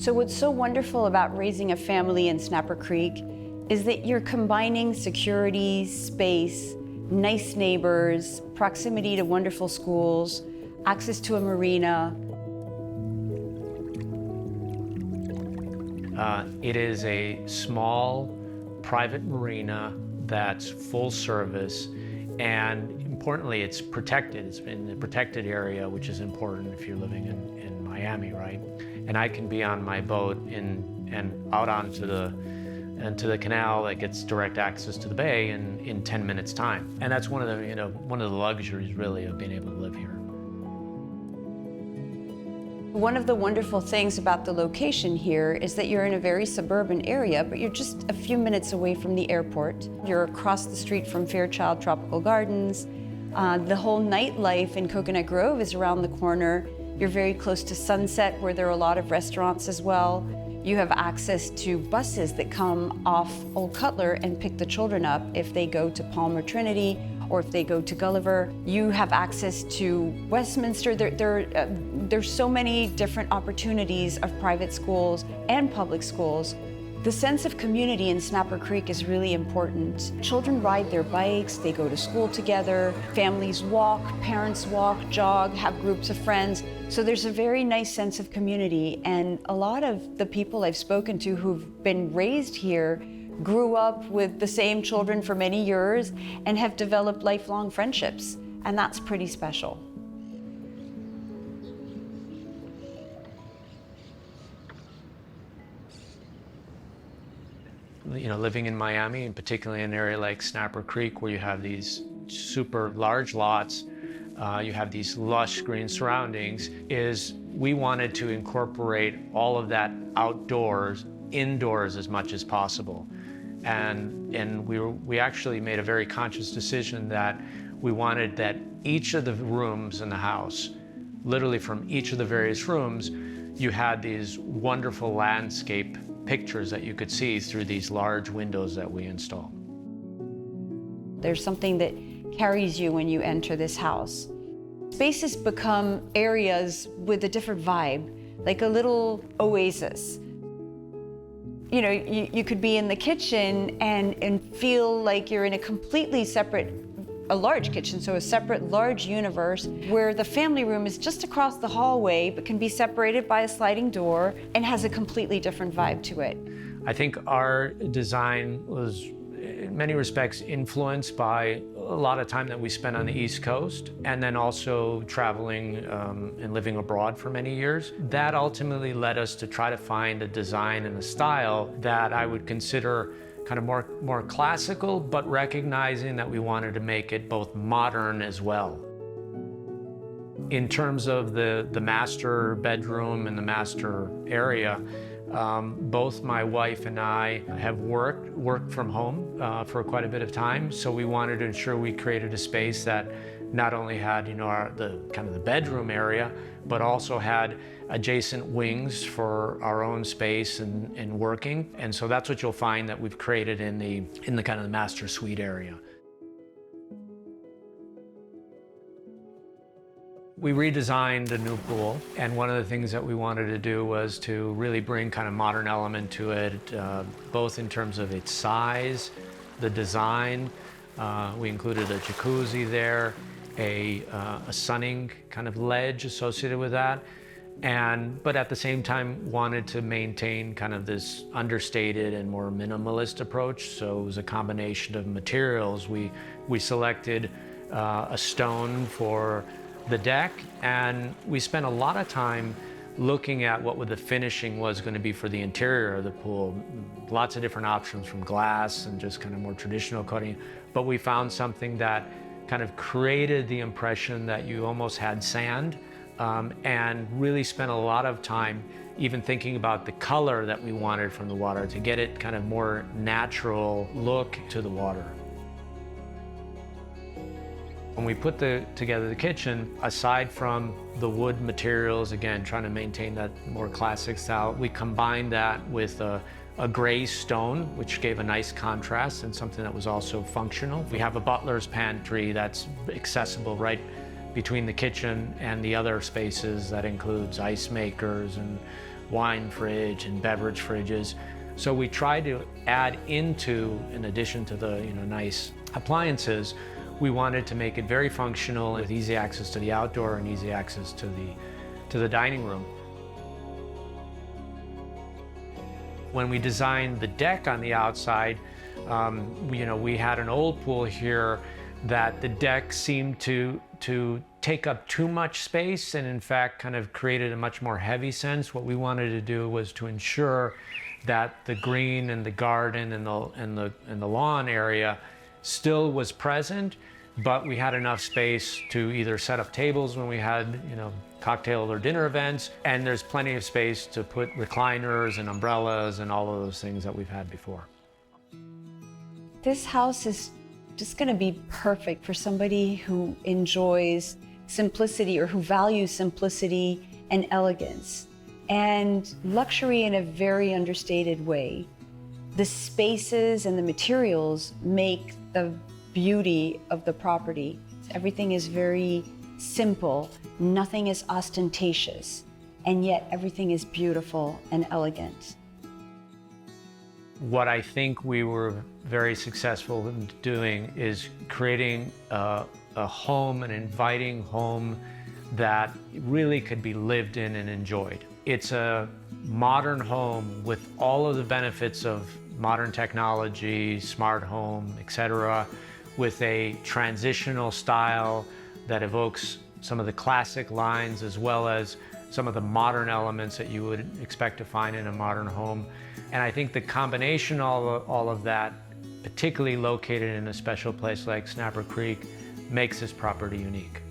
So what's so wonderful about raising a family in Snapper Creek is that you're combining security, space, nice neighbors, proximity to wonderful schools, access to a marina. It is a small private marina that's full service, and importantly, it's protected. It's in the protected area, which is important if you're living in Miami, right? And I can be on my boat and out onto the canal that gets direct access to the bay in 10 minutes time. And that's one of the luxuries really of being able to live here. One of the wonderful things about the location here is that you're in a very suburban area, but you're just a few minutes away from the airport. You're across the street from Fairchild Tropical Gardens. The whole nightlife in Coconut Grove is around the corner. You're very close to Sunset, where there are a lot of restaurants as well. You have access to buses that come off Old Cutler and pick the children up if they go to Palm or Trinity, or if they go to Gulliver. You have access to Westminster. There's so many different opportunities of private schools and public schools. The sense of community in Snapper Creek is really important. Children ride their bikes, they go to school together, families walk, parents walk, jog, have groups of friends. So there's a very nice sense of community, and a lot of the people I've spoken to who've been raised here grew up with the same children for many years and have developed lifelong friendships, and that's pretty special. You know, living in Miami, and particularly in an area like Snapper Creek, where you have these super large lots, you have these lush green surroundings, is we wanted to incorporate all of that outdoors, indoors as much as possible. And we actually made a very conscious decision that we wanted that each of the rooms in the house, literally from each of the various rooms, you had these wonderful landscape pictures that you could see through these large windows that we install. There's something that carries you when you enter this house. Spaces become areas with a different vibe, like a little oasis. You know, you could be in the kitchen and feel like you're in a completely separate, a large kitchen, so a separate large universe, where the family room is just across the hallway but can be separated by a sliding door and has a completely different vibe to it. I think our design was in many respects influenced by a lot of time that we spent on the East Coast, and then also traveling and living abroad for many years. That ultimately led us to try to find a design and a style that I would consider kind of more classical, but recognizing that we wanted to make it both modern as well. In terms of the master bedroom and the master area, both my wife and I have worked from home for quite a bit of time, so we wanted to ensure we created a space that not only had, you know, the bedroom area, but also had adjacent wings for our own space and working. And so that's what you'll find that we've created in the kind of the master suite area. We redesigned the new pool, and one of the things that we wanted to do was to really bring kind of modern element to it, both in terms of its size, the design. We included a jacuzzi there, a sunning kind of ledge associated with that, but at the same time wanted to maintain kind of this understated and more minimalist approach. So it was a combination of materials. We selected a stone for the deck, and we spent a lot of time looking at what the finishing was going to be for the interior of the pool. Lots of different options, from glass and just kind of more traditional coating, but we found something that kind of created the impression that you almost had sand, and really spent a lot of time even thinking about the color that we wanted from the water to get it kind of more natural look to the water. When we put together the kitchen, aside from the wood materials, again, trying to maintain that more classic style, we combined that with a gray stone, which gave a nice contrast and something that was also functional. We have a butler's pantry that's accessible right between the kitchen and the other spaces. That includes ice makers and wine fridge and beverage fridges. So we tried to add into, in addition to the nice appliances, we wanted to make it very functional with easy access to the outdoor and easy access to the dining room. When we designed the deck on the outside, we had an old pool here that the deck seemed to take up too much space and in fact kind of created a much more heavy sense. What we wanted to do was to ensure that the green and the garden and the lawn area still was present, but we had enough space to either set up tables when we had cocktail or dinner events, and there's plenty of space to put recliners and umbrellas and all of those things that we've had before. This house is just going to be perfect for somebody who enjoys simplicity or who values simplicity and elegance and luxury in a very understated way. The spaces and the materials make the beauty of the property. Everything is very simple, nothing is ostentatious, and yet everything is beautiful and elegant. What I think we were very successful in doing is creating a home, an inviting home that really could be lived in and enjoyed. It's a modern home with all of the benefits of modern technology, smart home, etc., with a transitional style that evokes some of the classic lines as well as some of the modern elements that you would expect to find in a modern home. And I think the combination of all of that, particularly located in a special place like Snapper Creek, makes this property unique.